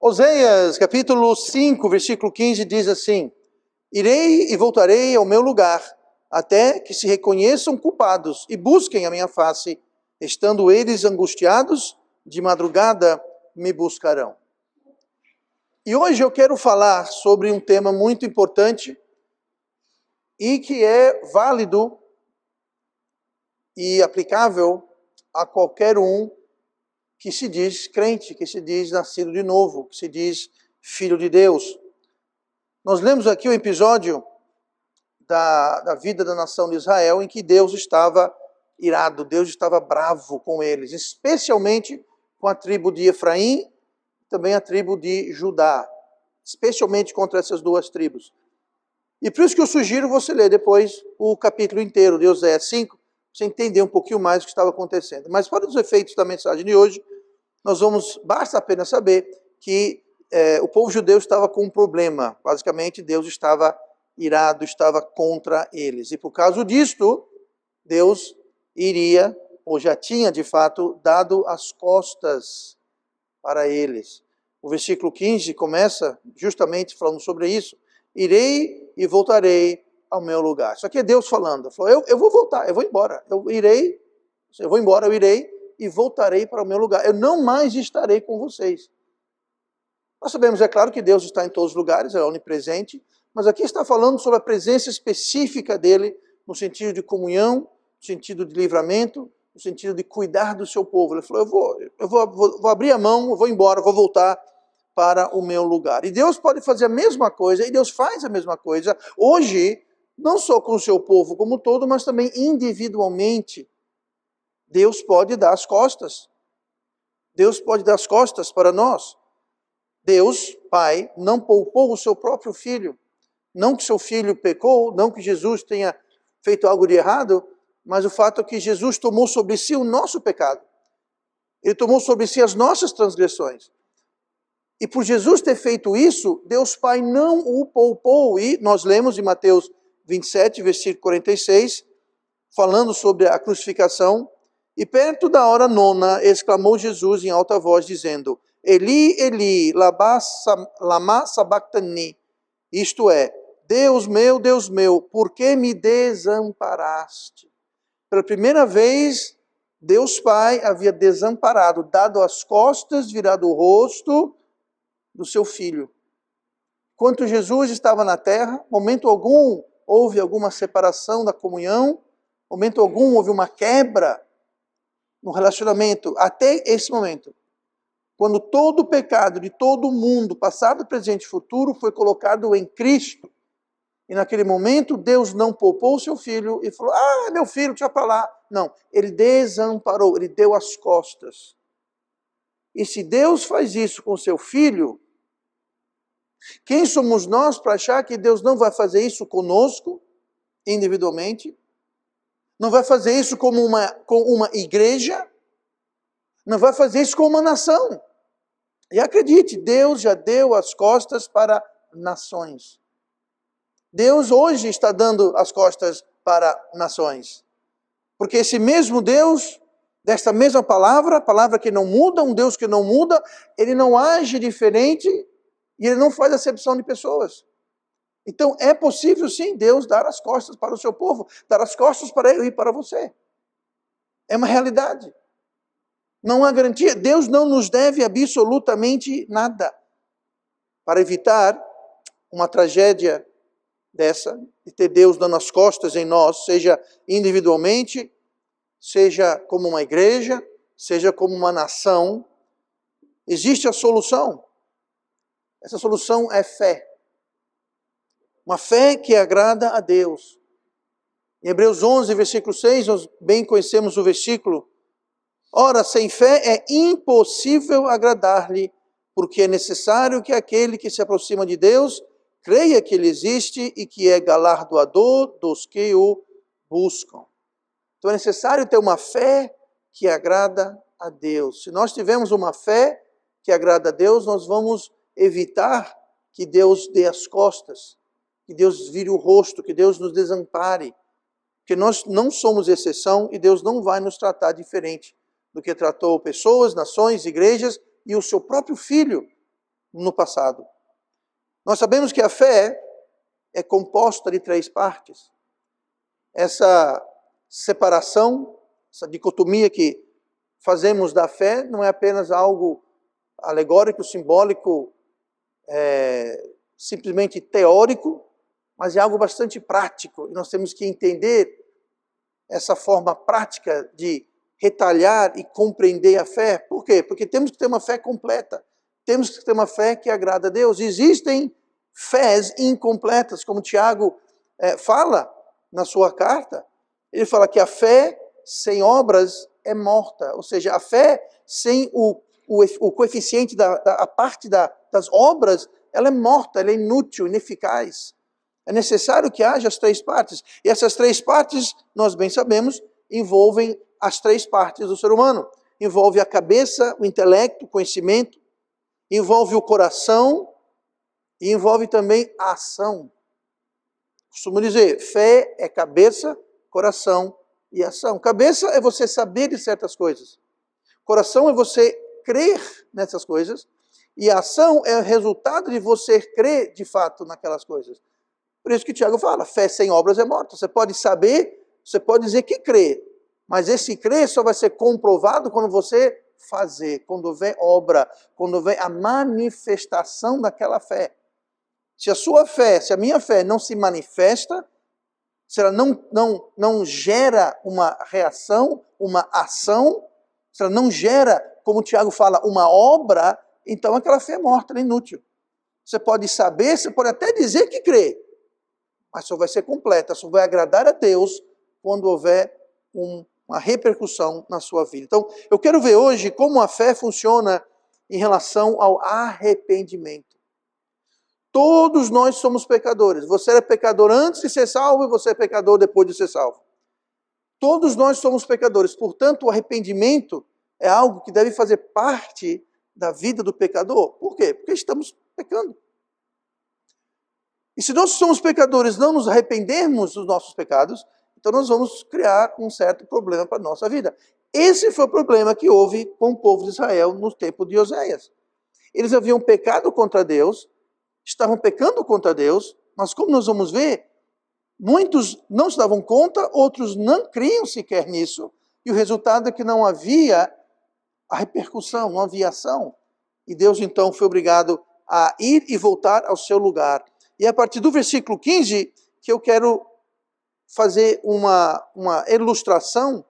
Oséias, capítulo 5, versículo 15, diz assim: Irei e voltarei ao meu lugar, até que se reconheçam culpados e busquem a minha face. Estando eles angustiados, de madrugada me buscarão. E hoje eu quero falar sobre um tema muito importante e que é válido e aplicável a qualquer um que se diz crente, que se diz nascido de novo, que se diz filho de Deus. Nós lemos aqui o episódio da vida da nação de Israel em que Deus estava irado, Deus estava bravo com eles, especialmente com a tribo de Efraim, também a tribo de Judá, especialmente contra essas duas tribos. E por isso que eu sugiro você ler depois o capítulo inteiro de Oséias 5, para você entender um pouquinho mais o que estava acontecendo. Mas para os efeitos da mensagem de hoje, basta apenas saber que o povo judeu estava com um problema. Basicamente, Deus estava irado, estava contra eles. E por causa disto, Deus iria, ou já tinha de fato, dado as costas para eles. O versículo 15 começa justamente falando sobre isso. Irei e voltarei ao meu lugar. Isso aqui é Deus falando. Falou, eu vou voltar, eu vou embora. Eu vou embora, eu irei e voltarei para o meu lugar. Eu não mais estarei com vocês. Nós sabemos, é claro, que Deus está em todos os lugares, é onipresente, mas aqui está falando sobre a presença específica dele, no sentido de comunhão, no sentido de livramento, no sentido de cuidar do seu povo. Ele falou, eu vou abrir a mão, eu vou embora, vou voltar para o meu lugar. E Deus pode fazer a mesma coisa, e Deus faz a mesma coisa, hoje, não só com o seu povo como todo, mas também individualmente. Deus pode dar as costas. Deus pode dar as costas para nós. Deus, Pai, não poupou o seu próprio Filho. Não que seu Filho pecou, não que Jesus tenha feito algo de errado, mas o fato é que Jesus tomou sobre si o nosso pecado. Ele tomou sobre si as nossas transgressões. E por Jesus ter feito isso, Deus Pai não o poupou. E nós lemos em Mateus 27, versículo 46, falando sobre a crucificação. E perto da hora nona, exclamou Jesus em alta voz, dizendo, Eli, Eli, lama sabachthani. Isto é, Deus meu, por que me desamparaste? Pela primeira vez, Deus Pai havia desamparado, dado as costas, virado o rosto do seu Filho. Enquanto Jesus estava na terra, momento algum houve alguma separação da comunhão, momento algum houve uma quebra no relacionamento, até esse momento. Quando todo o pecado de todo mundo, passado, presente e futuro, foi colocado em Cristo. E naquele momento, Deus não poupou o seu Filho e falou, meu filho, deixa para lá. Não, ele desamparou, ele deu as costas. E se Deus faz isso com o seu Filho, quem somos nós para achar que Deus não vai fazer isso conosco, individualmente? Não vai fazer isso com uma igreja? Não vai fazer isso com uma nação? E acredite, Deus já deu as costas para nações. Deus hoje está dando as costas para nações. Porque esse mesmo Deus, desta mesma palavra, palavra que não muda, um Deus que não muda, ele não age diferente e ele não faz acepção de pessoas. Então é possível sim Deus dar as costas para o seu povo, dar as costas para eu e para você. É uma realidade. Não há garantia. Deus não nos deve absolutamente nada. Para evitar uma tragédia dessa, de ter Deus dando as costas em nós, seja individualmente, seja como uma igreja, seja como uma nação, existe a solução. Essa solução é fé. Uma fé que agrada a Deus. Em Hebreus 11, versículo 6, nós bem conhecemos o versículo. Ora, sem fé é impossível agradar-lhe, porque é necessário que aquele que se aproxima de Deus creia que Ele existe e que é galardoador dos que o buscam. Então é necessário ter uma fé que agrada a Deus. Se nós tivermos uma fé que agrada a Deus, nós vamos evitar que Deus dê as costas, que Deus vire o rosto, que Deus nos desampare. Porque nós não somos exceção e Deus não vai nos tratar diferente do que tratou pessoas, nações, igrejas e o seu próprio Filho no passado. Nós sabemos que a fé é composta de 3 partes. Essa separação, essa dicotomia que fazemos da fé não é apenas algo alegórico, simbólico, simplesmente teórico, mas é algo bastante prático. E nós temos que entender essa forma prática de retalhar e compreender a fé. Por quê? Porque temos que ter uma fé completa. Temos que ter uma fé que agrada a Deus. Existem fés incompletas, como Tiago fala na sua carta. Ele fala que a fé sem obras é morta. Ou seja, a fé sem o coeficiente a parte das obras, ela é morta, ela é inútil, ineficaz. É necessário que haja as 3 partes. E essas 3 partes, nós bem sabemos, envolvem as 3 partes do ser humano. Envolve a cabeça, o intelecto, o conhecimento, envolve o coração e envolve também a ação. Costumo dizer, fé é cabeça, coração e ação. Cabeça é você saber de certas coisas. Coração é você crer nessas coisas. E a ação é o resultado de você crer de fato naquelas coisas. Por isso que Tiago fala, fé sem obras é morta. Você pode saber, você pode dizer que crê, mas esse crer só vai ser comprovado quando você fazer, quando vem obra, quando vem a manifestação daquela fé. Se a sua fé, se a minha fé não se manifesta, se ela não gera uma reação, uma ação, se ela não gera, como Tiago fala, uma obra, então aquela fé é morta, ela é inútil. Você pode saber, você pode até dizer que crê, mas só vai ser completa, só vai agradar a Deus quando houver uma repercussão na sua vida. Então, eu quero ver hoje como a fé funciona em relação ao arrependimento. Todos nós somos pecadores. Você é pecador antes de ser salvo e você é pecador depois de ser salvo. Todos nós somos pecadores. Portanto, o arrependimento é algo que deve fazer parte da vida do pecador. Por quê? Porque estamos pecando. E se nós somos pecadores, não nos arrependermos dos nossos pecados, então nós vamos criar um certo problema para a nossa vida. Esse foi o problema que houve com o povo de Israel no tempo de Oséias. Eles haviam pecado contra Deus, estavam pecando contra Deus, mas como nós vamos ver, muitos não se davam conta, outros não criam sequer nisso, e o resultado é que não havia a repercussão, não havia ação. E Deus então foi obrigado a ir e voltar ao seu lugar. E é a partir do versículo 15 que eu quero fazer uma ilustração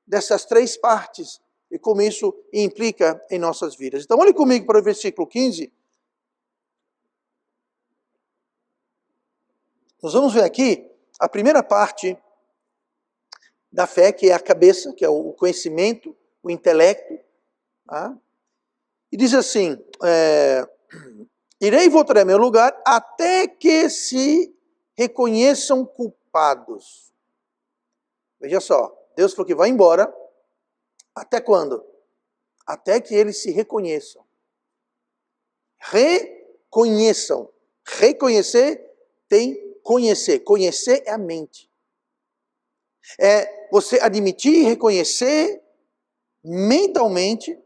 dessas 3 partes e como isso implica em nossas vidas. Então olhe comigo para o versículo 15. Nós vamos ver aqui a primeira parte da fé, que é a cabeça, que é o conhecimento, o intelecto. Tá? E diz assim, irei e voltarei ao meu lugar até que se reconheçam culpados. Veja só, Deus falou que vai embora. Até quando? Até que eles se reconheçam. Reconheçam. Reconhecer tem conhecer. Conhecer é a mente. É você admitir e reconhecer mentalmente,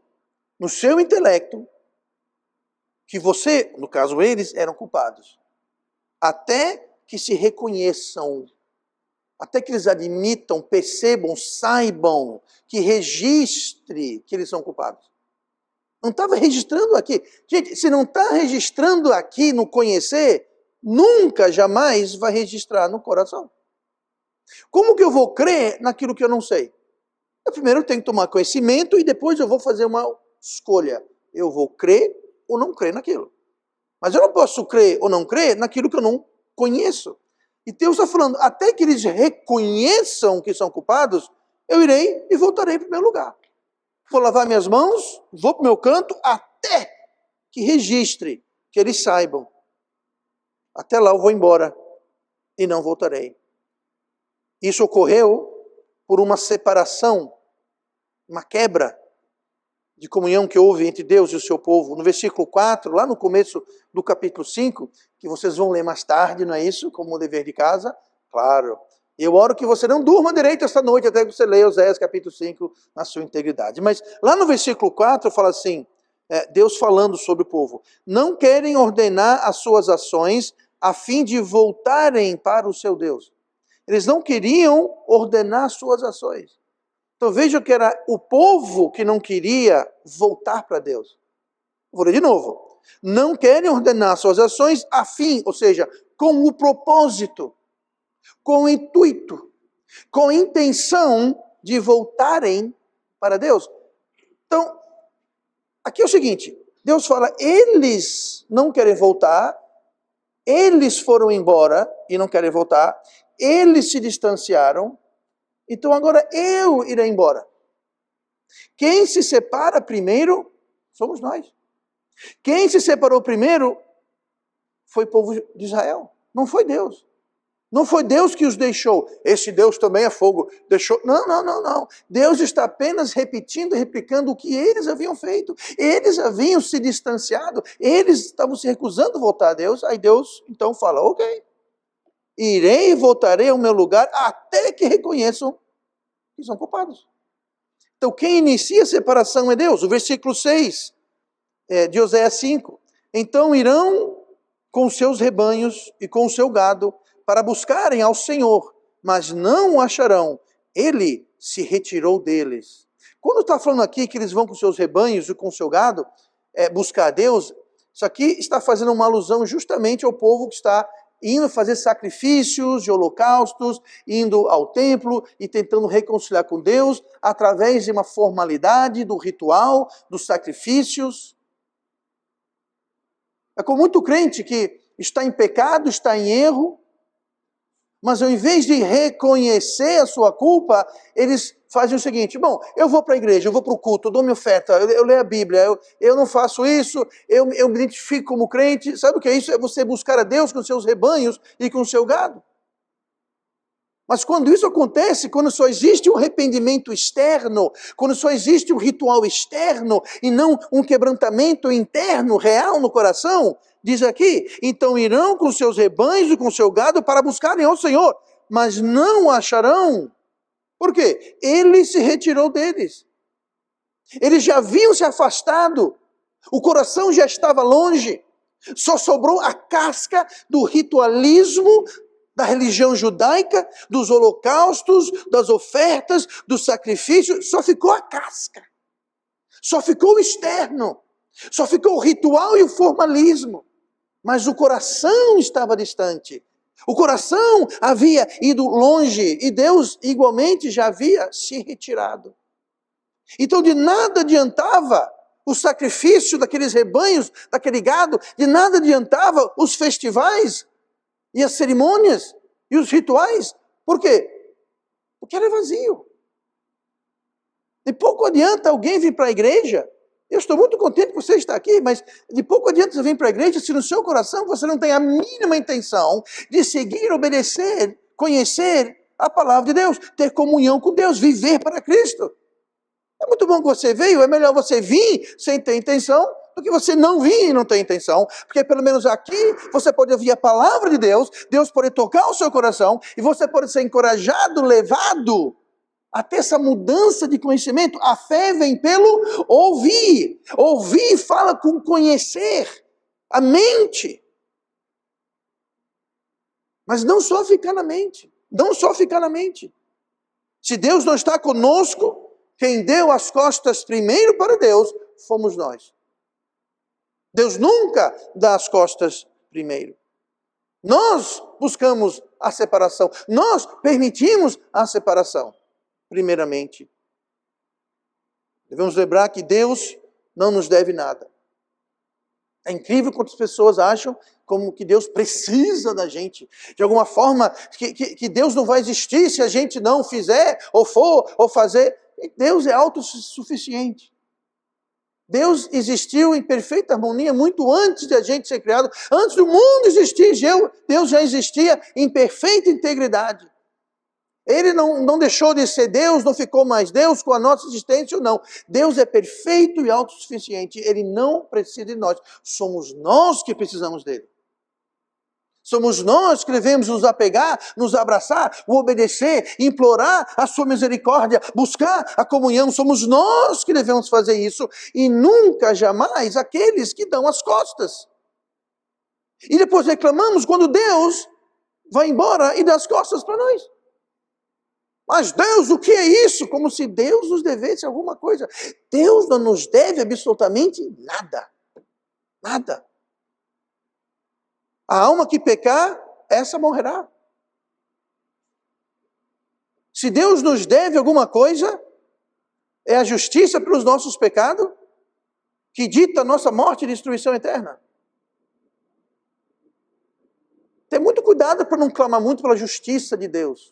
no seu intelecto, que você, no caso eles, eram culpados. Até que se reconheçam, até que eles admitam, percebam, saibam, que registre que eles são culpados. Não estava registrando aqui. Gente, se não está registrando aqui no conhecer, nunca, jamais vai registrar no coração. Como que eu vou crer naquilo que eu não sei? Eu primeiro tenho que tomar conhecimento e depois eu vou fazer uma escolha. Eu vou crer ou não crer naquilo. Mas eu não posso crer ou não crer naquilo que eu não conheço. E Deus está falando, até que eles reconheçam que são culpados, eu irei e voltarei para o meu lugar. Vou lavar minhas mãos, vou para o meu canto, até que registre, que eles saibam. Até lá eu vou embora e não voltarei. Isso ocorreu por uma separação, uma quebra de comunhão que houve entre Deus e o seu povo. No versículo 4, lá no começo do capítulo 5, que vocês vão ler mais tarde, não é isso? Como dever de casa? Claro. Eu oro que você não durma direito esta noite até que você leia Oséias capítulo 5 na sua integridade. Mas lá no versículo 4 fala assim, Deus falando sobre o povo. Não querem ordenar as suas ações a fim de voltarem para o seu Deus. Eles não queriam ordenar suas ações. Então veja que era o povo que não queria voltar para Deus. Vou ler de novo. Não querem ordenar suas ações a fim, ou seja, com o propósito, com o intuito, com a intenção de voltarem para Deus. Então, aqui é o seguinte, Deus fala, eles não querem voltar, eles foram embora e não querem voltar, eles se distanciaram, então agora eu irei embora. Quem se separa primeiro somos nós. Quem se separou primeiro foi o povo de Israel, não foi Deus. Não foi Deus que os deixou. Esse Deus também é fogo. Deixou. Não. Deus está apenas repetindo e replicando o que eles haviam feito. Eles haviam se distanciado. Eles estavam se recusando a voltar a Deus. Aí Deus então fala, ok. Irei e voltarei ao meu lugar até que reconheçam que são culpados. Então quem inicia a separação é Deus. O versículo 6 de Oséias 5. Então irão com seus rebanhos e com o seu gado para buscarem ao Senhor, mas não o acharão. Ele se retirou deles. Quando está falando aqui que eles vão com seus rebanhos e com o seu gado buscar a Deus, isso aqui está fazendo uma alusão justamente ao povo que está indo fazer sacrifícios e holocaustos, indo ao templo e tentando reconciliar com Deus através de uma formalidade, do ritual, dos sacrifícios. É como muito crente que está em pecado, está em erro, mas ao invés de reconhecer a sua culpa, eles fazem o seguinte, bom, eu vou para a igreja, eu vou para o culto, eu dou minha oferta, eu leio a Bíblia, eu não faço isso, eu me identifico como crente. Sabe o que é isso? É você buscar a Deus com seus rebanhos e com o seu gado. Mas quando isso acontece, quando só existe um arrependimento externo, quando só existe um ritual externo e não um quebrantamento interno, real no coração, diz aqui, então irão com seus rebanhos e com seu gado para buscarem ao Senhor, mas não o acharão. Por quê? Ele se retirou deles. Eles já haviam se afastado, o coração já estava longe, só sobrou a casca do ritualismo da religião judaica, dos holocaustos, das ofertas, dos sacrifícios, só ficou a casca. Só ficou o externo. Só ficou o ritual e o formalismo. Mas o coração estava distante. O coração havia ido longe e Deus igualmente já havia se retirado. Então de nada adiantava o sacrifício daqueles rebanhos, daquele gado, de nada adiantava os festivais e as cerimônias e os rituais. Por quê? Porque era vazio. De pouco adianta alguém vir para a igreja. Eu estou muito contente que você está aqui, mas de pouco adianta você vir para a igreja se no seu coração você não tem a mínima intenção de seguir, obedecer, conhecer a palavra de Deus, ter comunhão com Deus, viver para Cristo. É muito bom que você veio, é melhor você vir sem ter intenção do que você não vir e não ter intenção, porque pelo menos aqui você pode ouvir a palavra de Deus, Deus pode tocar o seu coração e você pode ser encorajado, levado a ter essa mudança de conhecimento. A fé vem pelo ouvir. Ouvir fala com conhecer, a mente. Mas não só ficar na mente. Não só ficar na mente. Se Deus não está conosco, quem deu as costas primeiro para Deus, fomos nós. Deus nunca dá as costas primeiro. Nós buscamos a separação. Nós permitimos a separação. Primeiramente, devemos lembrar que Deus não nos deve nada. É incrível quantas pessoas acham como que Deus precisa da gente. De alguma forma, que Deus não vai existir se a gente não fizer, ou for, ou fazer. Deus é autossuficiente. Deus existiu em perfeita harmonia muito antes de a gente ser criado. Antes do mundo existir, Deus já existia em perfeita integridade. Ele não deixou de ser Deus, não ficou mais Deus com a nossa existência, não. Deus é perfeito e autossuficiente. Ele não precisa de nós. Somos nós que precisamos dele. Somos nós que devemos nos apegar, nos abraçar, o obedecer, implorar a sua misericórdia, buscar a comunhão. Somos nós que devemos fazer isso e nunca, jamais, aqueles que dão as costas. E depois reclamamos quando Deus vai embora e dá as costas para nós. Mas Deus, o que é isso? Como se Deus nos devesse alguma coisa. Deus não nos deve absolutamente nada. Nada. A alma que pecar, essa morrerá. Se Deus nos deve alguma coisa, é a justiça pelos nossos pecados que dita a nossa morte e destruição eterna. Tem muito cuidado para não clamar muito pela justiça de Deus.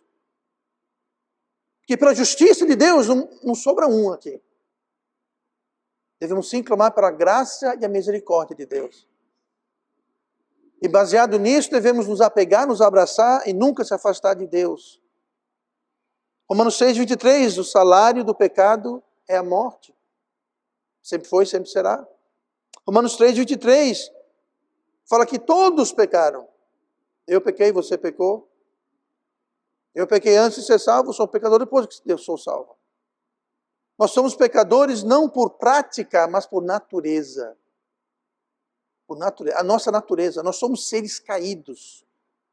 Porque pela justiça de Deus não sobra um aqui. Devemos sim clamar pela graça e a misericórdia de Deus. E baseado nisso, devemos nos apegar, nos abraçar e nunca se afastar de Deus. Romanos 6:23, o salário do pecado é a morte. Sempre foi, sempre será. Romanos 3:23, fala que todos pecaram. Eu pequei, você pecou. Eu pequei antes de ser salvo, sou pecador depois que eu sou salvo. Nós somos pecadores não por prática, mas por natureza. Por natureza, a nossa natureza. Nós somos seres caídos.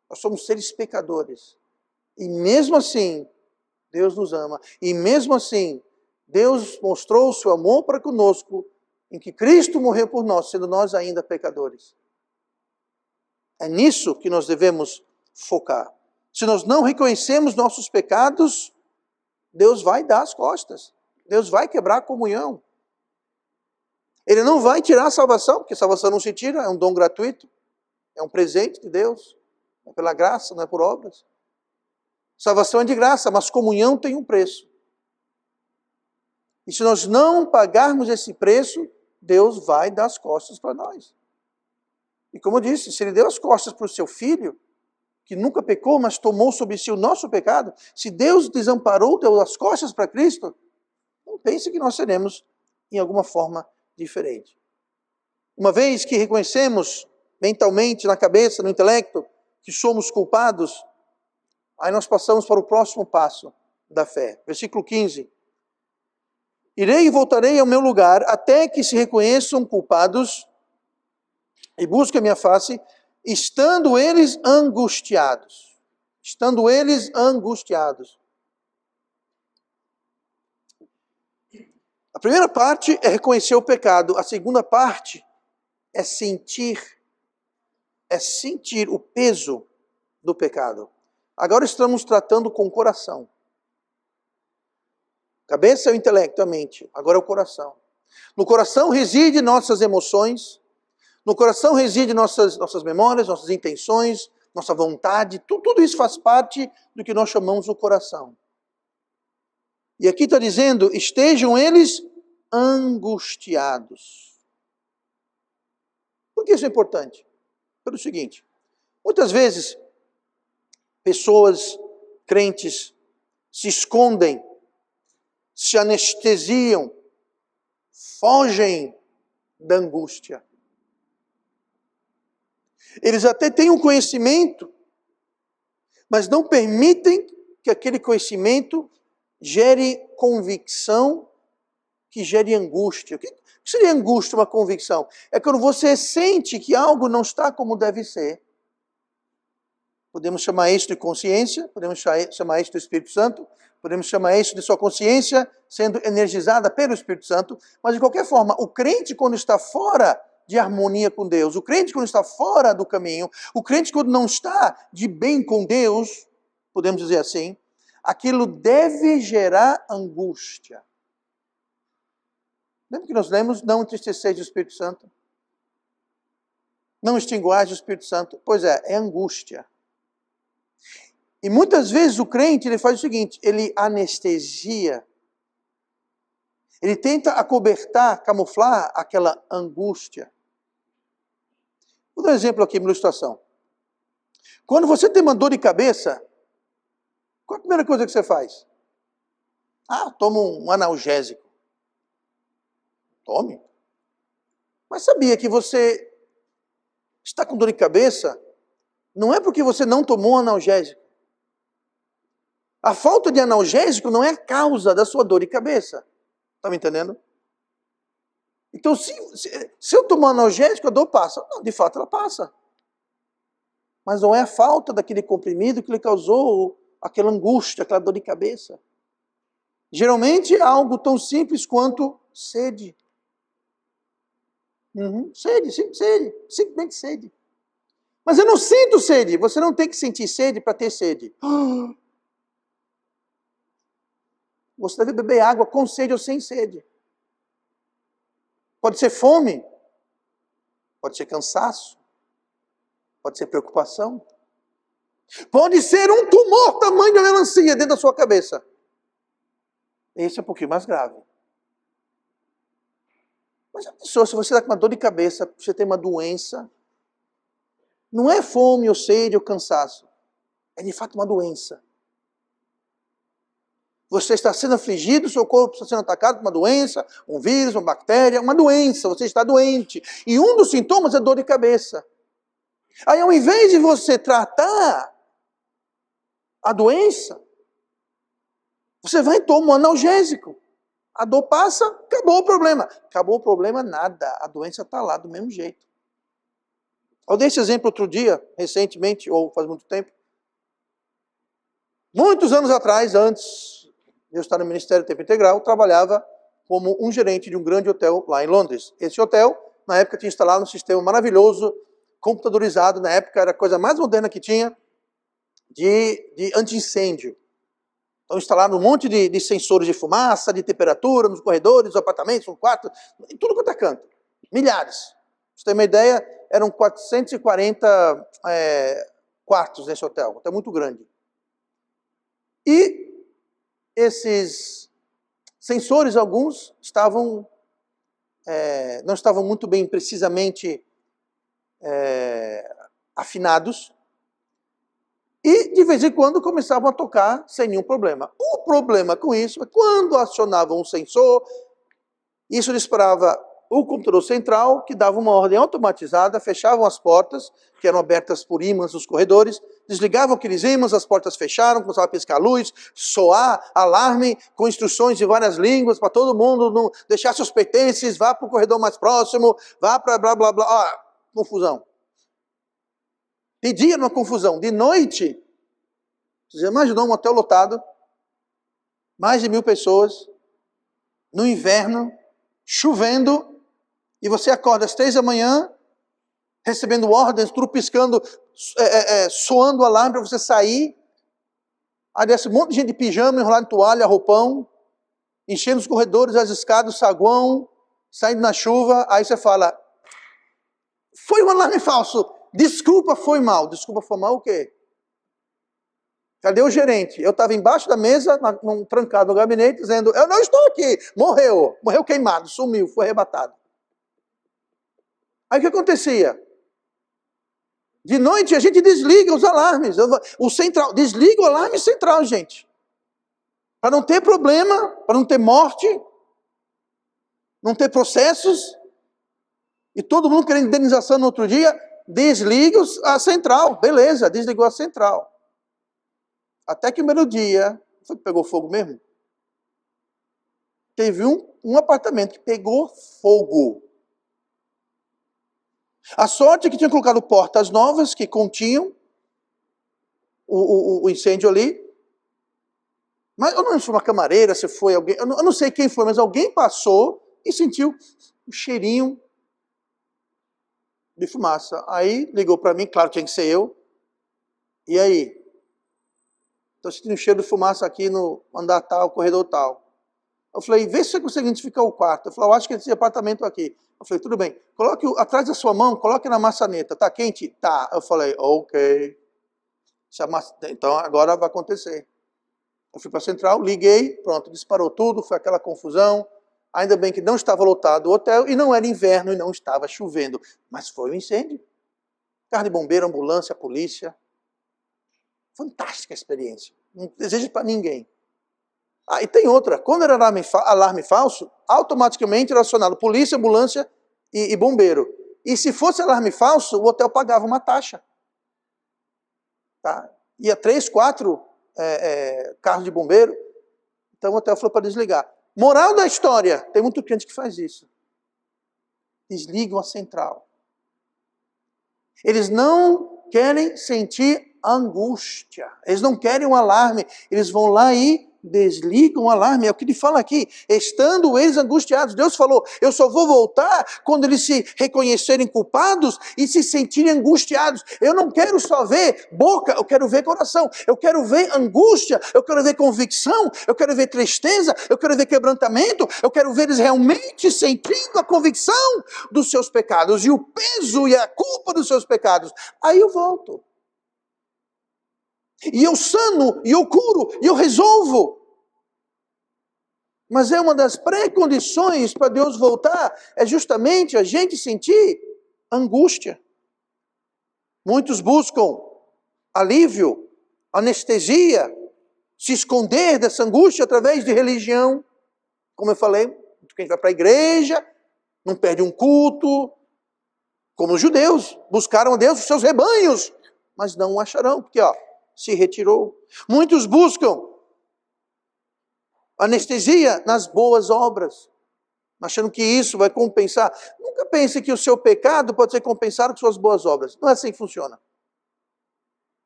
Nós somos seres pecadores. E mesmo assim, Deus nos ama. E mesmo assim, Deus mostrou o seu amor para conosco, em que Cristo morreu por nós, sendo nós ainda pecadores. É nisso que nós devemos focar. Se nós não reconhecemos nossos pecados, Deus vai dar as costas. Deus vai quebrar a comunhão. Ele não vai tirar a salvação, porque a salvação não se tira, é um dom gratuito. É um presente de Deus. É pela graça, não é por obras. Salvação é de graça, mas comunhão tem um preço. E se nós não pagarmos esse preço, Deus vai dar as costas para nós. E como eu disse, se Ele deu as costas para o seu filho, que nunca pecou, mas tomou sobre si o nosso pecado, se Deus desamparou, deu as costas para Cristo, não pense que nós seremos em alguma forma diferente. Uma vez que reconhecemos mentalmente, na cabeça, no intelecto, que somos culpados, aí nós passamos para o próximo passo da fé. Versículo 15. Irei e voltarei ao meu lugar até que se reconheçam culpados e busquem a minha face, estando eles angustiados. Estando eles angustiados. A primeira parte é reconhecer o pecado. A segunda parte é sentir o peso do pecado. Agora estamos tratando com o coração. Cabeça é o intelecto, a mente. Agora é o coração. No coração reside nossas emoções. No coração reside nossas memórias, nossas intenções, nossa vontade. Tudo isso faz parte do que nós chamamos o coração. E aqui está dizendo, estejam eles angustiados. Por que isso é importante? Pelo seguinte, muitas vezes, pessoas crentes se escondem, se anestesiam, fogem da angústia. Eles até têm um conhecimento, mas não permitem que aquele conhecimento gere convicção, que gere angústia. O que seria angústia, uma convicção? É quando você sente que algo não está como deve ser. Podemos chamar isso de consciência, podemos chamar isso do Espírito Santo, podemos chamar isso de sua consciência sendo energizada pelo Espírito Santo, mas de qualquer forma, o crente quando está fora de harmonia com Deus, o crente quando está fora do caminho, o crente quando não está de bem com Deus, podemos dizer assim, aquilo deve gerar angústia. Lembra que nós lemos, não entristeceis o Espírito Santo? Não extinguais o Espírito Santo? Pois é angústia. E muitas vezes o crente ele faz o seguinte, ele anestesia, ele tenta acobertar, camuflar aquela angústia. Vou dar um exemplo aqui, uma ilustração. Quando você tem uma dor de cabeça, qual a primeira coisa que você faz? Toma um analgésico. Tome. Mas sabia que você está com dor de cabeça Não é porque você não tomou analgésico. A falta de analgésico não é a causa da sua dor de cabeça. Está me entendendo? Então, se eu tomar analgésico, a dor passa. Não, de fato ela passa. Mas não é a falta daquele comprimido que lhe causou aquela angústia, aquela dor de cabeça. Geralmente é algo tão simples quanto sede. Sede, simplesmente sede. Mas eu não sinto sede. Você não tem que sentir sede para ter sede. Você deve beber água com sede ou sem sede. Pode ser fome, pode ser cansaço, pode ser preocupação. Pode ser um tumor tamanho de melancia dentro da sua cabeça. Esse é um pouquinho mais grave. Mas a pessoa, se você está com uma dor de cabeça, você tem uma doença, não é fome ou sede ou cansaço. É de fato uma doença. Você está sendo afligido, seu corpo está sendo atacado por uma doença, um vírus, uma bactéria, uma doença, você está doente. E um dos sintomas é dor de cabeça. Aí ao invés de você tratar a doença, você vai e toma um analgésico. A dor passa, acabou o problema. Acabou o problema nada, a doença está lá do mesmo jeito. Eu dei esse exemplo outro dia, recentemente, ou faz muito tempo. Muitos anos atrás, antes de eu estar no Ministério Tempo Integral, eu trabalhava como um gerente de um grande hotel lá em Londres. Esse hotel, na época, tinha instalado um sistema maravilhoso, computadorizado, na época era a coisa mais moderna que tinha, de anti-incêndio. Então instalaram um monte de sensores de fumaça, de temperatura, nos corredores, nos apartamentos, no quarto, em tudo quanto é canto. Milhares. Pra você ter uma ideia, eram 440 quartos nesse hotel, um hotel muito grande. E esses sensores, alguns, não estavam muito bem precisamente afinados, e de vez em quando começavam a tocar sem nenhum problema. O problema com isso é quando acionavam um sensor, isso disparava o computador central, que dava uma ordem automatizada, fechavam as portas, que eram abertas por ímãs nos corredores, desligavam aqueles ímãs, as portas fecharam, começava a piscar luz, soar, alarme, com instruções de várias línguas, para todo mundo não deixar seus pertences, vá para o corredor mais próximo, vá para blá blá blá. Confusão. De dia, uma confusão. De noite, você já imaginou um hotel lotado, mais de 1000 pessoas, no inverno, chovendo, e você acorda às 3 da manhã, recebendo ordens, tudo piscando, soando o alarme para você sair. Aí desce um monte de gente de pijama, enrolado em toalha, roupão, enchendo os corredores, as escadas, saguão, saindo na chuva. Aí você fala, foi um alarme falso. Desculpa, foi mal. Desculpa, foi mal o quê? Cadê o gerente? Eu estava embaixo da mesa, trancado no gabinete, dizendo, eu não estou aqui. Morreu queimado, sumiu, foi arrebatado. Aí o que acontecia? De noite a gente desliga os alarmes. Desliga o alarme central, gente. Para não ter problema, para não ter morte, não ter processos. E todo mundo querendo indenização no outro dia, desliga a central. Beleza, desligou a central. Até que no primeiro dia, foi que pegou fogo mesmo? Teve um apartamento que pegou fogo. A sorte é que tinha colocado portas novas que continham o incêndio ali. Mas eu não sei se foi uma camareira, se foi alguém, eu não sei quem foi, mas alguém passou e sentiu um cheirinho de fumaça. Aí ligou para mim, claro, tinha que ser eu. E aí? Estou sentindo um cheiro de fumaça aqui no andar tal, corredor tal. Eu falei, vê se você consegue identificar o quarto. Eu falei, eu acho que é esse apartamento aqui. Eu falei, tudo bem. Coloque atrás da sua mão, coloque na maçaneta. Tá quente? Tá. Eu falei, ok. Então agora vai acontecer. Eu fui para a central, liguei, pronto, disparou tudo, foi aquela confusão. Ainda bem que não estava lotado o hotel, e não era inverno, e não estava chovendo. Mas foi um incêndio. Carro de bombeiro, ambulância, polícia. Fantástica experiência. Não desejo para ninguém. E tem outra. Quando era alarme falso, automaticamente era acionado polícia, ambulância e bombeiro. E se fosse alarme falso, o hotel pagava uma taxa. Tá? Ia 3, 4 carros de bombeiro. Então o hotel falou para desligar. Moral da história, tem muito crente que faz isso. Desligam a central. Eles não querem sentir angústia. Eles não querem um alarme. Eles vão lá e desligam o alarme. É o que ele fala aqui. Estando eles angustiados. Deus falou, eu só vou voltar quando eles se reconhecerem culpados e se sentirem angustiados. Eu não quero só ver boca, eu quero ver coração. Eu quero ver angústia, eu quero ver convicção, eu quero ver tristeza, eu quero ver quebrantamento, eu quero ver eles realmente sentindo a convicção dos seus pecados e o peso e a culpa dos seus pecados. Aí eu volto. E eu sano, e eu curo, e eu resolvo. Mas é uma das pré-condições para Deus voltar, é justamente a gente sentir angústia. Muitos buscam alívio, anestesia, se esconder dessa angústia através de religião. Como eu falei, quem vai para a igreja, não perde um culto. Como os judeus, buscaram a Deus os seus rebanhos, mas não o acharão, porque se retirou. Muitos buscam anestesia nas boas obras, achando que isso vai compensar. Nunca pense que o seu pecado pode ser compensado com suas boas obras. Não é assim que funciona.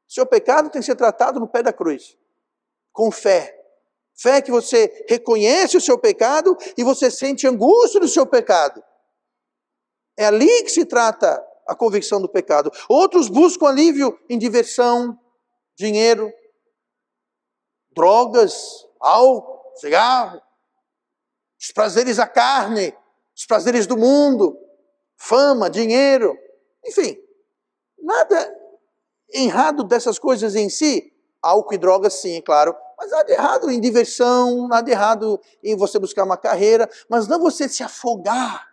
O seu pecado tem que ser tratado no pé da cruz, com fé. Fé que você reconhece o seu pecado e você sente angústia do seu pecado. É ali que se trata a convicção do pecado. Outros buscam alívio em diversão, dinheiro, drogas, álcool, cigarro, os prazeres da carne, os prazeres do mundo, fama, dinheiro, enfim, nada errado dessas coisas em si, álcool e drogas sim, claro, mas nada errado em diversão, nada errado em você buscar uma carreira, mas não você se afogar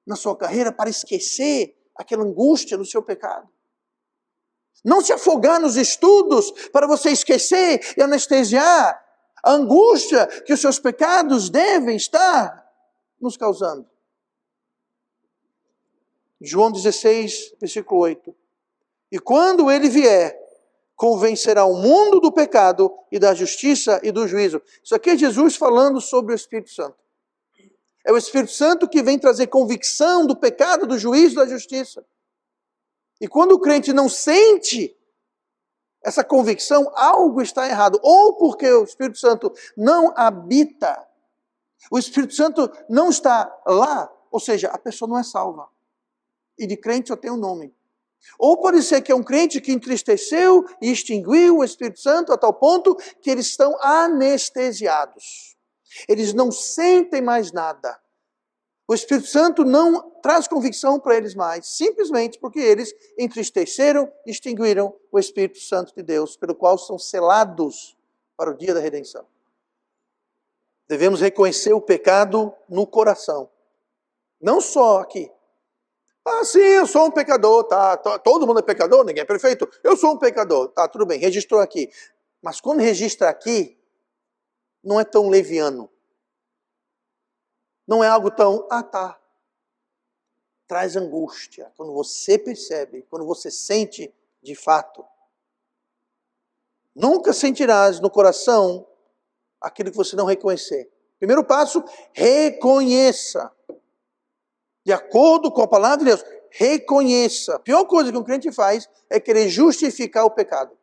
na sua carreira para esquecer aquela angústia do seu pecado. Não se afogar nos estudos para você esquecer e anestesiar a angústia que os seus pecados devem estar nos causando. João 16, versículo 8. E quando ele vier, convencerá o mundo do pecado e da justiça e do juízo. Isso aqui é Jesus falando sobre o Espírito Santo. É o Espírito Santo que vem trazer convicção do pecado, do juízo e da justiça. E quando o crente não sente essa convicção, algo está errado. Ou porque o Espírito Santo não habita, o Espírito Santo não está lá, ou seja, a pessoa não é salva. E de crente só tem um nome. Ou pode ser que é um crente que entristeceu e extinguiu o Espírito Santo a tal ponto que eles estão anestesiados. Eles não sentem mais nada. O Espírito Santo não traz convicção para eles mais, simplesmente porque eles entristeceram e extinguiram o Espírito Santo de Deus, pelo qual são selados para o dia da redenção. Devemos reconhecer o pecado no coração, não só aqui. Sim, eu sou um pecador, tá? Todo mundo é pecador, ninguém é perfeito. Eu sou um pecador, tá? Tudo bem, registrou aqui. Mas quando registra aqui, não é tão leviano. Não é algo tão, tá. Traz angústia. Quando você percebe, quando você sente de fato. Nunca sentirás no coração aquilo que você não reconhecer. Primeiro passo, reconheça. De acordo com a palavra de Deus, reconheça. A pior coisa que um crente faz é querer justificar o pecado.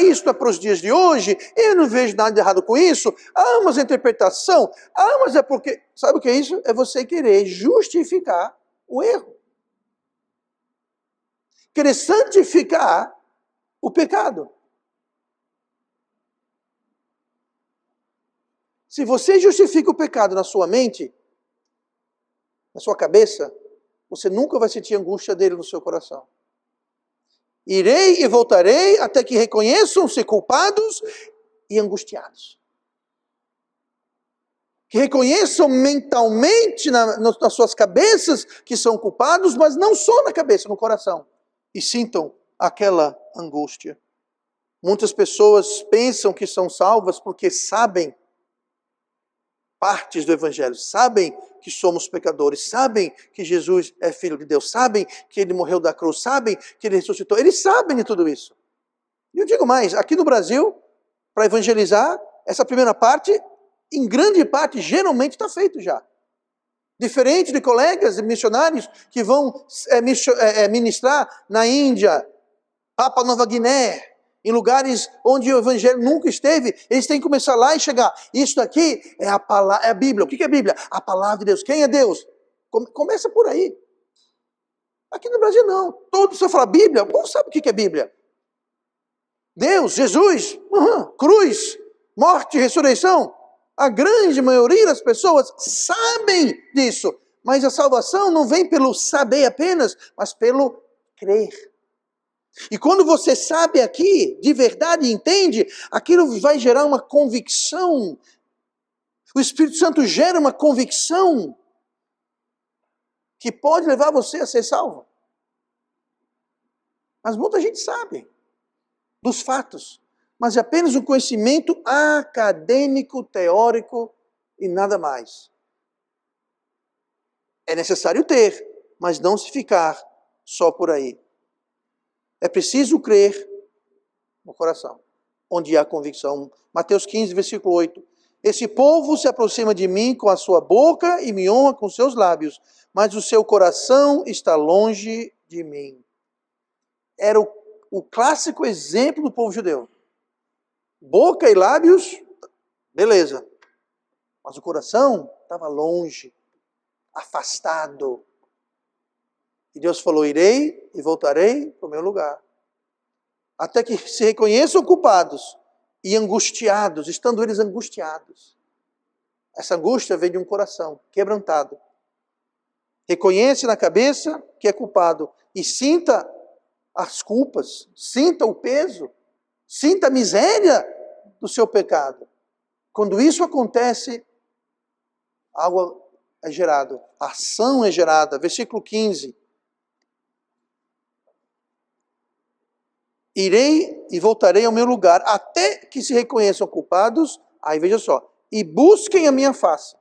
Isso é para os dias de hoje, eu não vejo nada de errado com isso. Mas a interpretação, mas é porque... Sabe o que é isso? É você querer justificar o erro. Querer santificar o pecado. Se você justifica o pecado na sua mente, na sua cabeça, você nunca vai sentir angústia dele no seu coração. Irei e voltarei até que reconheçam-se culpados e angustiados. Que reconheçam mentalmente nas suas cabeças que são culpados, mas não só na cabeça, no coração. E sintam aquela angústia. Muitas pessoas pensam que são salvas porque sabem partes do Evangelho, sabem que somos pecadores, sabem que Jesus é Filho de Deus, sabem que Ele morreu da cruz, sabem que Ele ressuscitou, eles sabem de tudo isso. E eu digo mais, aqui no Brasil, para evangelizar, essa primeira parte, em grande parte, geralmente está feito já. Diferente de colegas e missionários que vão ministrar na Índia, Papua Nova Guiné, em lugares onde o evangelho nunca esteve, eles têm que começar lá e chegar. Isso daqui é a palavra, é a Bíblia. O que é a Bíblia? A palavra de Deus. Quem é Deus? Começa por aí. Aqui no Brasil não. Todo mundo fala Bíblia, não sabe o que é Bíblia. Deus, Jesus, cruz, morte, ressurreição. A grande maioria das pessoas sabem disso. Mas a salvação não vem pelo saber apenas, mas pelo crer. E quando você sabe aqui, de verdade entende, aquilo vai gerar uma convicção. O Espírito Santo gera uma convicção que pode levar você a ser salvo. Mas muita gente sabe dos fatos, mas é apenas um conhecimento acadêmico, teórico e nada mais. É necessário ter, mas não se ficar só por aí. É preciso crer no coração, onde há convicção. Mateus 15, versículo 8. Esse povo se aproxima de mim com a sua boca e me honra com seus lábios, mas o seu coração está longe de mim. Era o clássico exemplo do povo judeu. Boca e lábios, beleza. Mas o coração estava longe, afastado. E Deus falou, irei e voltarei para o meu lugar. Até que se reconheçam culpados e angustiados, estando eles angustiados. Essa angústia vem de um coração quebrantado. Reconhece na cabeça que é culpado e sinta as culpas, sinta o peso, sinta a miséria do seu pecado. Quando isso acontece, algo é gerado, ação é gerada. Versículo 15. Irei e voltarei ao meu lugar, até que se reconheçam culpados, aí veja só, e busquem a minha face.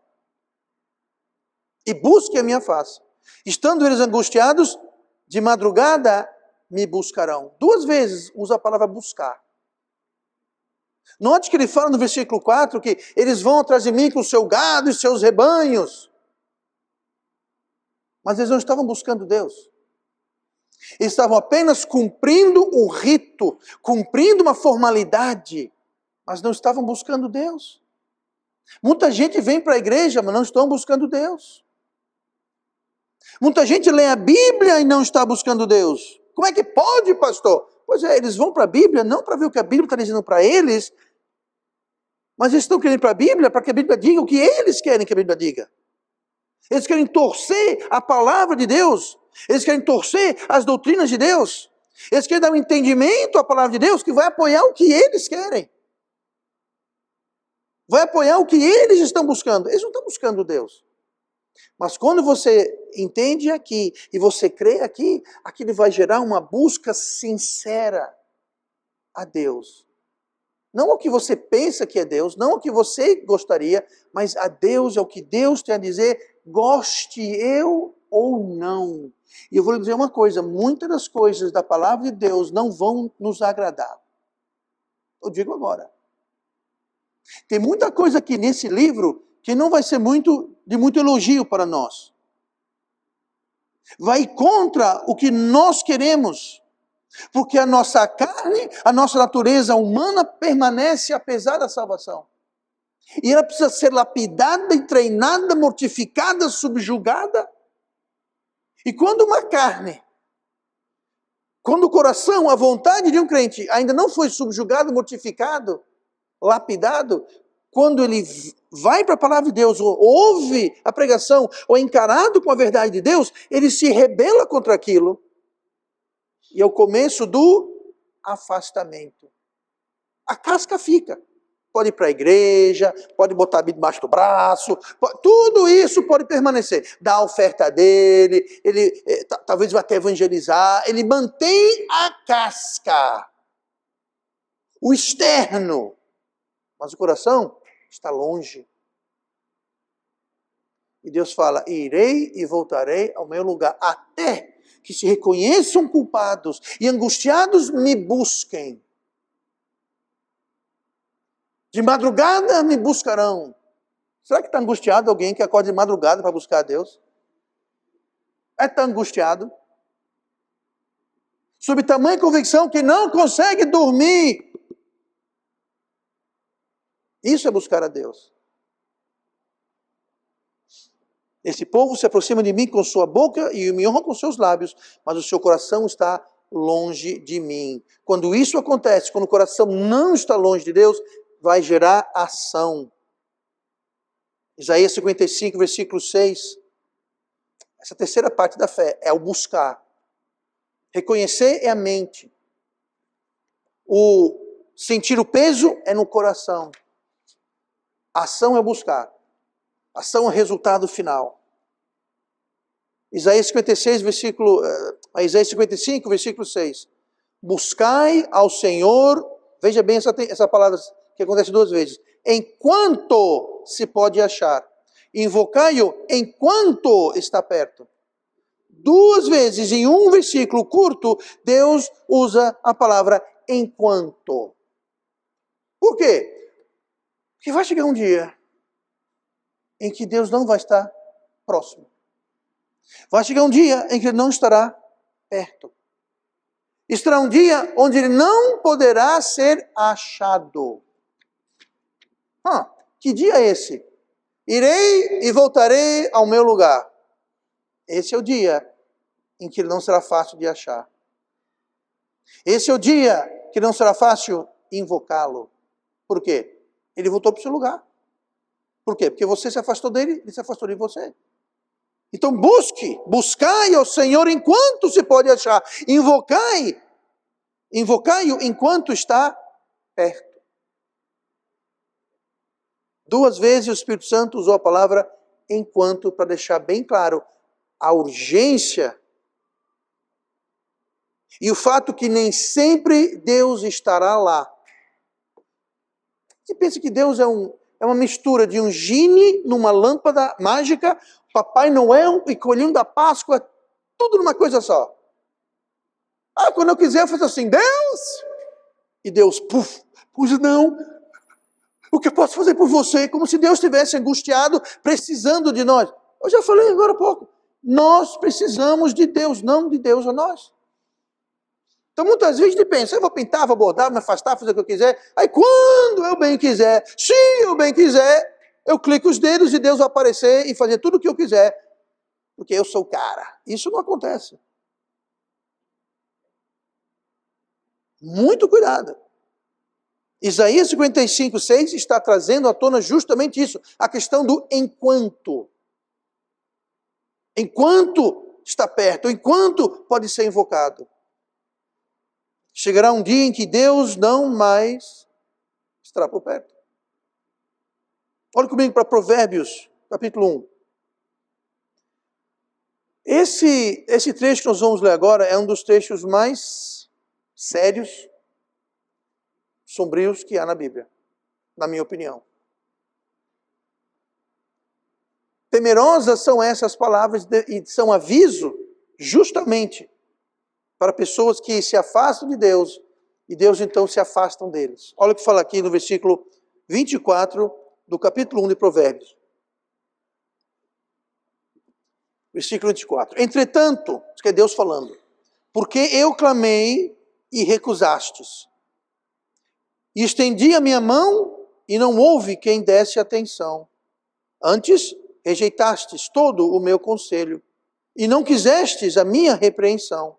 E busquem a minha face. Estando eles angustiados, de madrugada me buscarão. 2 vezes usa a palavra buscar. Note que ele fala no versículo 4 que eles vão atrás de mim com o seu gado e seus rebanhos. Mas eles não estavam buscando Deus. Eles estavam apenas cumprindo o rito, cumprindo uma formalidade, mas não estavam buscando Deus. Muita gente vem para a igreja, mas não estão buscando Deus. Muita gente lê a Bíblia e não está buscando Deus. Como é que pode, pastor? Pois é, eles vão para a Bíblia não para ver o que a Bíblia está dizendo para eles, mas eles estão querendo ir para a Bíblia para que a Bíblia diga o que eles querem que a Bíblia diga. Eles querem torcer a palavra de Deus. Eles querem torcer as doutrinas de Deus. Eles querem dar um entendimento à palavra de Deus que vai apoiar o que eles querem. Vai apoiar o que eles estão buscando. Eles não estão buscando Deus. Mas quando você entende aqui e você crê aqui, aquilo vai gerar uma busca sincera a Deus. Não o que você pensa que é Deus, não o que você gostaria, mas a Deus é o que Deus tem a dizer, goste eu ou não. E eu vou lhe dizer uma coisa, muitas das coisas da palavra de Deus não vão nos agradar. Eu digo agora. Tem muita coisa aqui nesse livro que não vai ser de muito elogio para nós. Vai contra o que nós queremos. Porque a nossa carne, a nossa natureza humana permanece apesar da salvação. E ela precisa ser lapidada e treinada, mortificada, subjugada. E quando uma carne, quando o coração, a vontade de um crente ainda não foi subjugado, mortificado, lapidado, quando ele vai para a palavra de Deus, ou ouve a pregação, ou é encarado com a verdade de Deus, ele se rebela contra aquilo. E é o começo do afastamento. A casca fica. Pode ir para a igreja, pode botar a Bíblia debaixo do braço, tudo isso pode permanecer. Dá a oferta dele, ele talvez vá até evangelizar, ele mantém a casca, o externo, mas o coração está longe. E Deus fala, irei e voltarei ao meu lugar, até que se reconheçam culpados e angustiados me busquem. De madrugada me buscarão. Será que está angustiado alguém que acorda de madrugada para buscar a Deus? Está angustiado? Sob tamanha convicção que não consegue dormir. Isso é buscar a Deus. Esse povo se aproxima de mim com sua boca e me honra com seus lábios, mas o seu coração está longe de mim. Quando isso acontece, quando o coração não está longe de Deus, vai gerar ação. Isaías 55, versículo 6. Essa terceira parte da fé é o buscar. Reconhecer é a mente. O sentir o peso é no coração. A ação é buscar. A ação é o resultado final. Isaías 55, versículo 6. Buscai ao Senhor, veja bem essa palavra que acontece duas vezes. Enquanto se pode achar. Invocai-o enquanto está perto. Duas vezes em um versículo curto, Deus usa a palavra enquanto. Por quê? Porque vai chegar um dia em que Deus não vai estar próximo. Vai chegar um dia em que Ele não estará perto. Estará um dia onde Ele não poderá ser achado. Que dia é esse? Irei e voltarei ao meu lugar. Esse é o dia em que Ele não será fácil de achar. Esse é o dia que não será fácil invocá-lo. Por quê? Ele voltou para o seu lugar. Por quê? Porque você se afastou dele, ele se afastou de você. Então buscai ao Senhor enquanto se pode achar. Invocai-o enquanto está perto. Duas vezes o Espírito Santo usou a palavra enquanto para deixar bem claro a urgência e o fato que nem sempre Deus estará lá. Você pensa que Deus é uma mistura de um genie numa lâmpada mágica, Papai Noel e Coelhinho da Páscoa, tudo numa coisa só. Quando eu quiser eu faço assim, Deus! E Deus, pois não. O que eu posso fazer por você? Como se Deus estivesse angustiado, precisando de nós. Eu já falei agora há pouco. Nós precisamos de Deus, não de Deus a nós. Então muitas vezes a gente pensa, eu vou pintar, vou bordar, me afastar, fazer o que eu quiser. Aí quando eu bem quiser, se eu bem quiser, eu clico os dedos e Deus vai aparecer e fazer tudo o que eu quiser. Porque eu sou o cara. Isso não acontece. Muito cuidado. Isaías 55, 6 está trazendo à tona justamente isso. A questão do enquanto. Enquanto está perto, enquanto pode ser invocado. Chegará um dia em que Deus não mais estará por perto. Olha comigo para Provérbios, capítulo 1. Esse trecho que nós vamos ler agora é um dos trechos mais sérios, sombrios que há na Bíblia, na minha opinião. Temerosas são essas palavras e são aviso justamente para pessoas que se afastam de Deus e Deus então se afastam deles. Olha o que fala aqui no versículo 24 do capítulo 1 de Provérbios. Versículo 24. Entretanto, isso que é Deus falando, porque eu clamei e recusastes, e estendi a minha mão e não houve quem desse atenção. Antes, rejeitastes todo o meu conselho, e não quisestes a minha repreensão.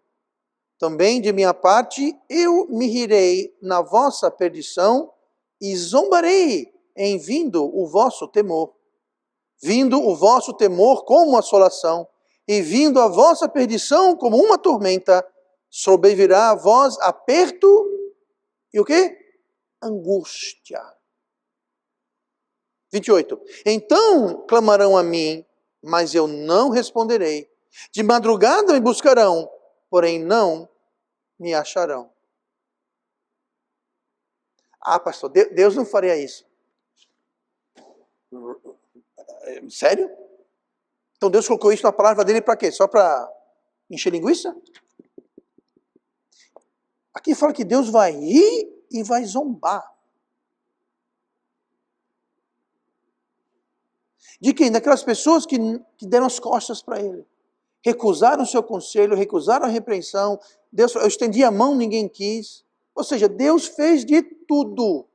Também de minha parte, eu me rirei na vossa perdição e zombarei em vindo o vosso temor. Vindo o vosso temor como assolação, e vindo a vossa perdição como uma tormenta, sobrevirá a vós aperto e o quê? Angústia. 28. Então clamarão a mim, mas eu não responderei. De madrugada me buscarão, porém não me acharão. Pastor, Deus não faria isso. Sério? Então Deus colocou isso na palavra dele para quê? Só para encher linguiça? Aqui fala que Deus vai rir e vai zombar. De quem? Daquelas pessoas que deram as costas para ele. Recusaram o seu conselho, recusaram a repreensão. Deus, eu estendi a mão, ninguém quis. Ou seja, Deus fez de tudo.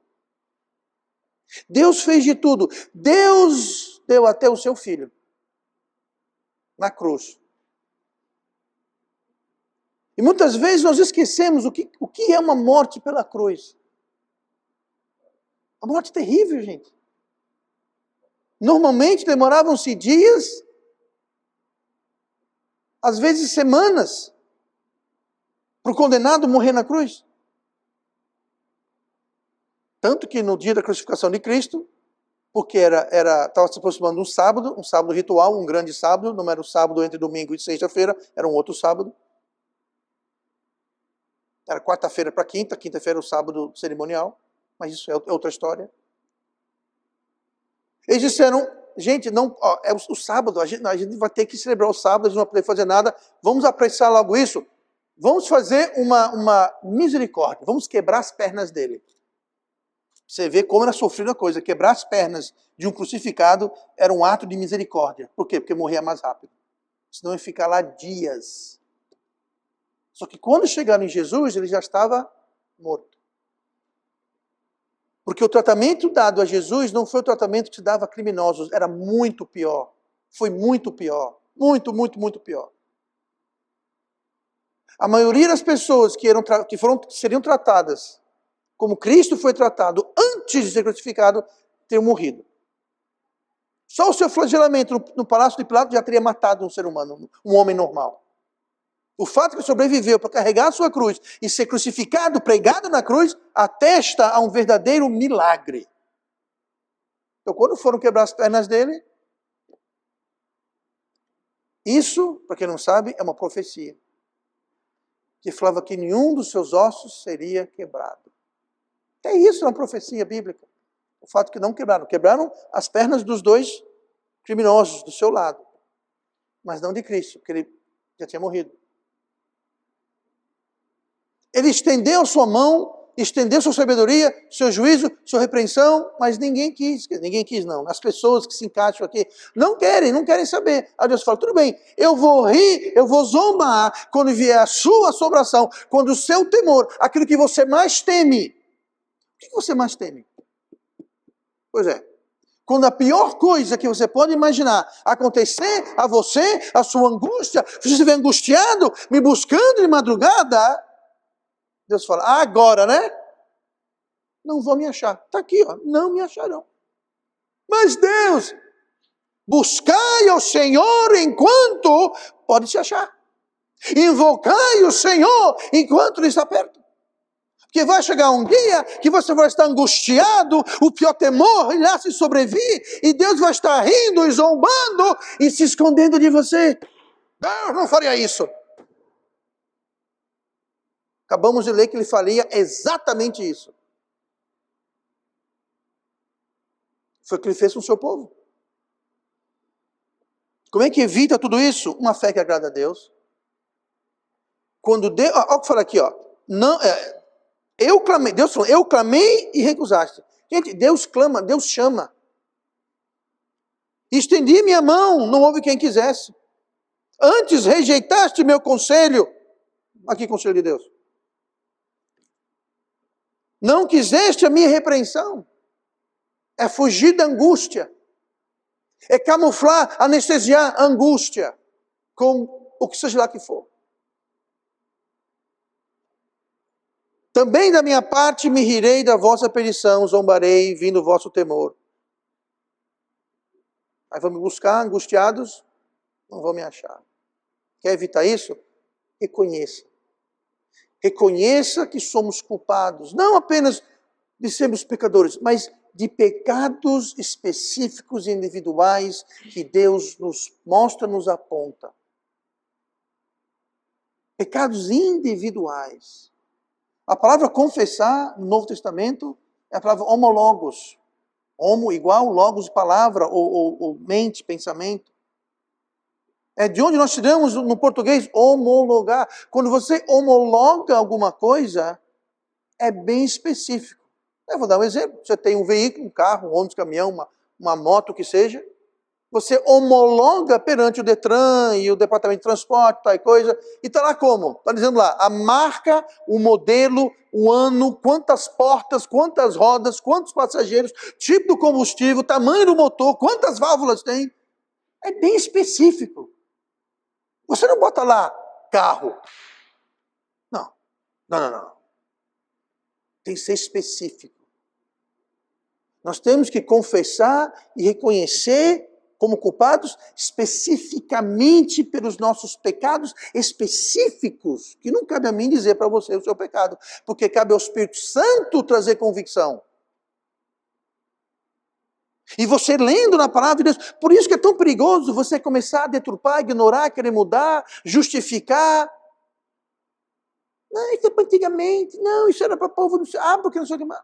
Deus fez de tudo. Deus deu até o seu filho na cruz. E muitas vezes nós esquecemos o que é uma morte pela cruz. Uma morte terrível, gente. Normalmente demoravam-se dias, às vezes semanas, para o condenado morrer na cruz. Tanto que no dia da crucificação de Cristo, porque estava se aproximando um sábado ritual, um grande sábado, não era o sábado entre domingo e sexta-feira, era um outro sábado. Era quarta-feira para quinta-feira era o sábado cerimonial, mas isso é outra história. Eles disseram, gente, não, é o sábado, a gente vai ter que celebrar o sábado, a gente não vai poder fazer nada, vamos apressar logo isso, vamos fazer uma misericórdia, vamos quebrar as pernas dele. Você vê como era sofrida a coisa, quebrar as pernas de um crucificado era um ato de misericórdia. Por quê? Porque morria mais rápido. Senão ia ficar lá dias. Só que quando chegaram em Jesus, ele já estava morto. Porque o tratamento dado a Jesus não foi o tratamento que se dava a criminosos, era muito pior. Foi muito pior. Muito, muito, muito pior. A maioria das pessoas que seriam tratadas como Cristo foi tratado antes de ser crucificado, teriam morrido. Só o seu flagelamento no palácio de Pilatos já teria matado um ser humano, um homem normal. O fato de que sobreviveu para carregar a sua cruz e ser crucificado, pregado na cruz, atesta a um verdadeiro milagre. Então, quando foram quebrar as pernas dele, isso, para quem não sabe, é uma profecia. Que falava que nenhum dos seus ossos seria quebrado. É isso, é uma profecia bíblica. O fato que não quebraram. Quebraram as pernas dos dois criminosos do seu lado. Mas não de Cristo, porque ele já tinha morrido. Ele estendeu sua mão, estendeu sua sabedoria, seu juízo, sua repreensão, mas ninguém quis. Ninguém quis, não. As pessoas que se encaixam aqui não querem saber. Aí Deus fala, tudo bem, eu vou rir, eu vou zombar quando vier a sua assombração, quando o seu temor, aquilo que você mais teme. O que você mais teme? Pois é. Quando a pior coisa que você pode imaginar acontecer a você, a sua angústia, você estiver angustiado, me buscando de madrugada, Deus fala, agora, né? Não vão me achar. Está aqui, ó, não me acharão. Mas Deus, buscai ao Senhor enquanto pode se achar. Invocai o Senhor enquanto Ele está perto. Porque vai chegar um dia que você vai estar angustiado, o pior temor irá se sobrevir, e Deus vai estar rindo e zombando e se escondendo de você. Deus não faria isso. Acabamos de ler que ele faria exatamente isso. Foi o que ele fez com o seu povo. Como é que evita tudo isso? Uma fé que agrada a Deus. Quando Deus, olha o que fala aqui, ó. Não, eu clamei, Deus falou, eu clamei e recusaste. Gente, Deus clama, Deus chama. Estendi minha mão, não houve quem quisesse. Antes rejeitaste meu conselho. Aqui, conselho de Deus. Não quiseste a minha repreensão. É fugir da angústia. É camuflar, anestesiar a angústia com o que seja lá que for. Também da minha parte me rirei da vossa perdição, zombarei, vindo o vosso temor. Aí vão me buscar, angustiados, não vão me achar. Quer evitar isso? Reconheça. Reconheça que somos culpados, não apenas de sermos pecadores, mas de pecados específicos e individuais que Deus nos mostra, nos aponta. Pecados individuais. A palavra confessar no Novo Testamento é a palavra homologos. Homo igual, logos palavra, ou mente, pensamento. É de onde nós tiramos no português homologar. Quando você homologa alguma coisa, é bem específico. Eu vou dar um exemplo. Você tem um veículo, um carro, um ônibus, caminhão, uma moto, que seja. Você homologa perante o Detran e o Departamento de Transporte, tal coisa. E está lá como? Está dizendo lá a marca, o modelo, o ano, quantas portas, quantas rodas, quantos passageiros, tipo do combustível, tamanho do motor, quantas válvulas tem. É bem específico. Você não bota lá carro. Não. Não. Tem que ser específico. Nós temos que confessar e reconhecer como culpados especificamente pelos nossos pecados específicos, que não cabe a mim dizer para você o seu pecado, porque cabe ao Espírito Santo trazer convicção. E você lendo na palavra de Deus, por isso que é tão perigoso você começar a deturpar, ignorar, querer mudar, justificar. Não, isso é para antigamente, não, isso era para o povo, não sei, porque não sei o que mais.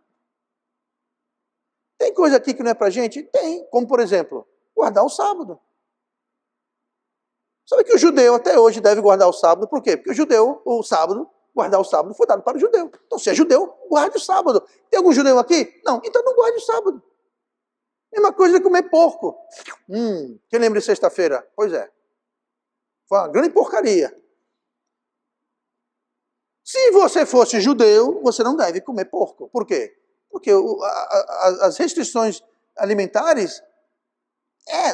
Tem coisa aqui que não é para a gente? Tem, como por exemplo, guardar o sábado. Sabe que o judeu até hoje deve guardar o sábado, por quê? Porque o sábado, guardar o sábado foi dado para o judeu. Então se é judeu, guarde o sábado. Tem algum judeu aqui? Não, então não guarde o sábado. Mesma coisa de comer porco. Quem lembra de sexta-feira? Pois é. Foi uma grande porcaria. Se você fosse judeu, você não deve comer porco. Por quê? Porque as restrições alimentares,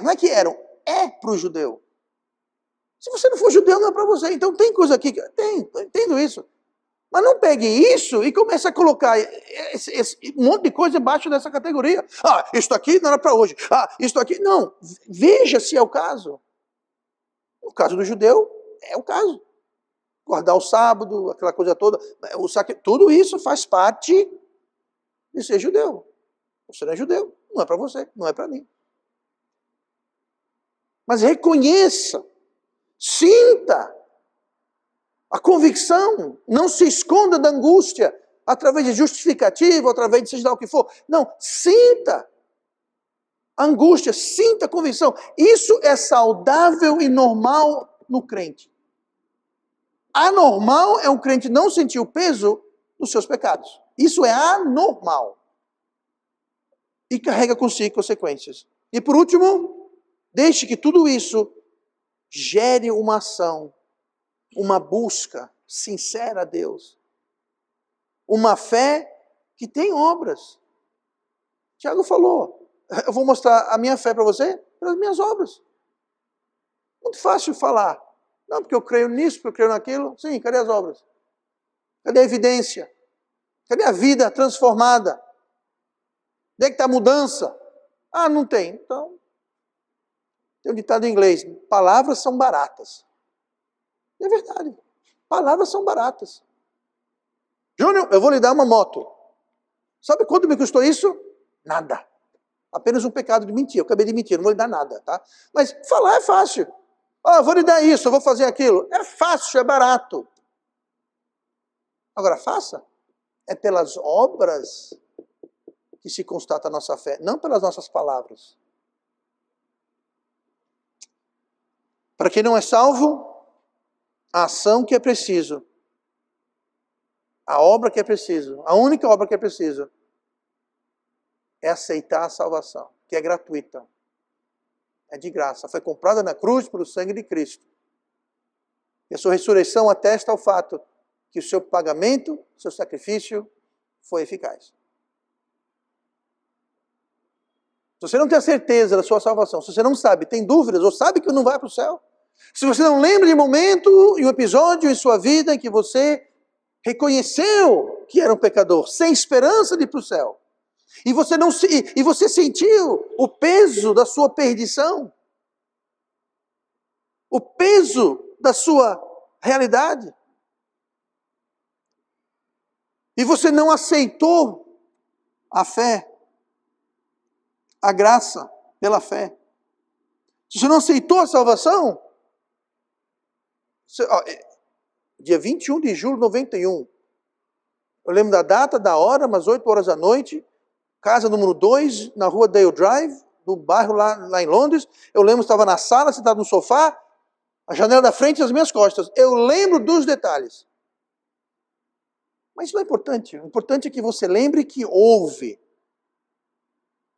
não é que eram, é para o judeu. Se você não for judeu, não é para você. Então tem coisa aqui, tem, eu entendo isso. Mas não pegue isso e comece a colocar esse monte de coisa embaixo dessa categoria. Isto aqui não era para hoje. Isto aqui, não. Veja se é o caso. O caso do judeu é o caso. Guardar o sábado, aquela coisa toda. Tudo isso faz parte de ser judeu. Você não é judeu, não é para você, não é para mim. Mas reconheça, sinta a convicção, não se esconda da angústia através de justificativo, através de seja lá o que for. Não, sinta a angústia, sinta a convicção. Isso é saudável e normal no crente. Anormal é um crente não sentir o peso dos seus pecados. Isso é anormal. E carrega consigo consequências. E por último, deixe que tudo isso gere uma ação, uma busca sincera a Deus. Uma fé que tem obras. Tiago falou, eu vou mostrar a minha fé para você pelas minhas obras. Muito fácil falar. Não, porque eu creio nisso, porque eu creio naquilo. Sim, cadê as obras? Cadê a evidência? Cadê a vida transformada? Onde é que está a mudança? Não tem. Então, tem um ditado em inglês, palavras são baratas. É verdade. Palavras são baratas. Júnior, eu vou lhe dar uma moto. Sabe quanto me custou isso? Nada. Apenas um pecado de mentir. Eu acabei de mentir, não vou lhe dar nada, tá? Mas falar é fácil. Eu vou lhe dar isso, eu vou fazer aquilo. É fácil, é barato. Agora, faça. É pelas obras que se constata a nossa fé, não pelas nossas palavras. Para quem não é salvo, a ação que é preciso, a obra que é preciso, a única obra que é preciso, é aceitar a salvação, que é gratuita. É de graça. Foi comprada na cruz pelo sangue de Cristo. E a sua ressurreição atesta ao fato que o seu pagamento, o seu sacrifício foi eficaz. Se você não tem a certeza da sua salvação, se você não sabe, tem dúvidas, ou sabe que não vai para o céu, se você não lembra de momento e um episódio em sua vida em que você reconheceu que era um pecador, sem esperança de ir para o céu, e você sentiu o peso da sua perdição, o peso da sua realidade, e você não aceitou a fé, a graça pela fé. Se você não aceitou a salvação, dia 21 de julho de 91, eu lembro da data, da hora, umas 8 horas da noite, casa número 2, na rua Dale Drive, do bairro lá em Londres. Eu lembro que estava na sala, sentado no sofá, A janela da frente das minhas costas. Eu lembro dos detalhes. Mas isso não é importante. O importante é que você lembre que houve.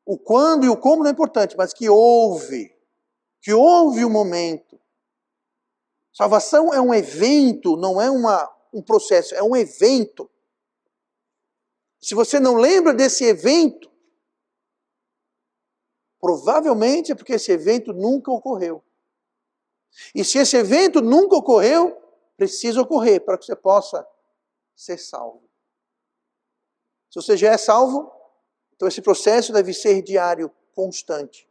O quando e o como não é importante, mas que houve. Que houve um momento. Salvação é um evento, não é um processo, é um evento. Se você não lembra desse evento, provavelmente é porque esse evento nunca ocorreu. E se esse evento nunca ocorreu, precisa ocorrer para que você possa ser salvo. Se você já é salvo, então esse processo deve ser diário, constante.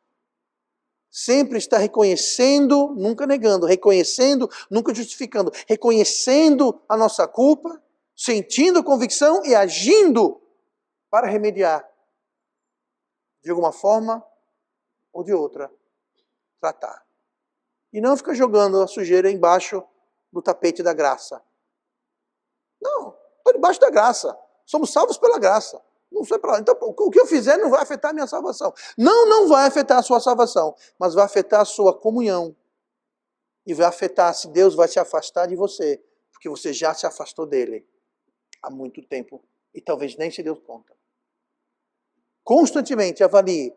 Sempre está reconhecendo, nunca negando, reconhecendo, nunca justificando, reconhecendo a nossa culpa, sentindo a convicção e agindo para remediar. De alguma forma ou de outra, tratar. E não ficar jogando a sujeira embaixo do tapete da graça. Não, estou debaixo da graça. Somos salvos pela graça. Não sei para lá. Então, o que eu fizer não vai afetar a minha salvação. Não vai afetar a sua salvação, mas vai afetar a sua comunhão. E vai afetar se Deus vai se afastar de você, porque você já se afastou dele há muito tempo e talvez nem se deu conta. Constantemente avalie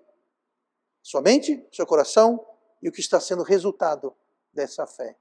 sua mente, seu coração e o que está sendo resultado dessa fé.